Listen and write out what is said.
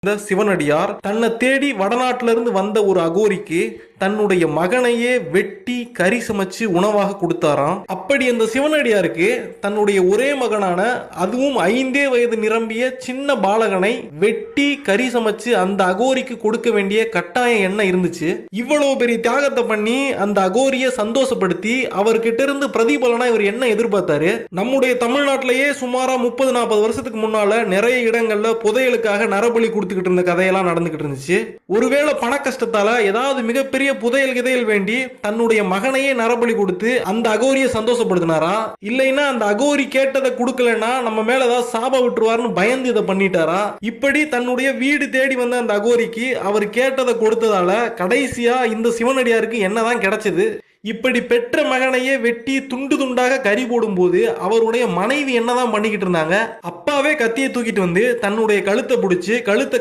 இந்த சிவனடியார் தன்னை தேடி வடநாட்டில இருந்து வந்த ஒரு அகோரிக்கு தன்னுடைய மகனையே வெட்டி கறி சமைச்சு உணவாக கொடுத்தாராம். அப்படி அந்த சிவனடியாருக்கு தன்னுடைய ஒரே மகனான, அதுவும் 5 வயது நிரம்பிய சின்ன பாலகனை வெட்டி கறி சமைச்சு அந்த அகோரிக்கு கொடுக்க வேண்டிய கட்டாயம் என்ன இருந்துச்சு? இவ்வளவு பெரிய தியாகத்தை பண்ணி அந்த அகோரிய சந்தோஷப்படுத்தி அவர்கிட்ட இருந்து பிரதிபலனா இவர் என்ன எதிர்பார்த்தாரு? நம்முடைய தமிழ்நாட்டிலேயே சுமாரா 30-40 வருஷத்துக்கு முன்னால நிறைய இடங்கள்ல புதையலுக்காக நரபலி கொடுத்துக்கிட்டு இருந்த கதையெல்லாம் நடந்துகிட்டு இருந்துச்சு. ஒருவேளை பண கஷ்டத்தால ஏதாவது மிகப்பெரிய புதையல் கிதையல் வேண்டி தன்னுடைய மகனையே நரபலி கொடுத்து அந்த அகோரியை சந்தோஷப்படுத்தினாரா? இல்லைன்னா அந்த அகோரி கேட்டதை கொடுக்கலன்னா நம்ம மேல ஏதாவது சாப விட்டுருவாருன்னு பயந்து இதை பண்ணிட்டாரா? இப்படி தன்னுடைய வீடு தேடி வந்த அந்த அகோரிக்கு அவர் கேட்டதை கொடுத்ததால கடைசியா இந்த சிவனடியாருக்கு என்னதான் கிடைச்சது? இப்படி பெற்ற மகனையே வெட்டி துண்டு துண்டாக கறி போடும் போது அவருடைய மனைவி என்னதான் பண்ணிக்கிட்டு இருந்தாங்க? அப்பாவே கத்தியை தூக்கிட்டு வந்து தன்னுடைய கழுத்தை பிடிச்சி கழுத்தை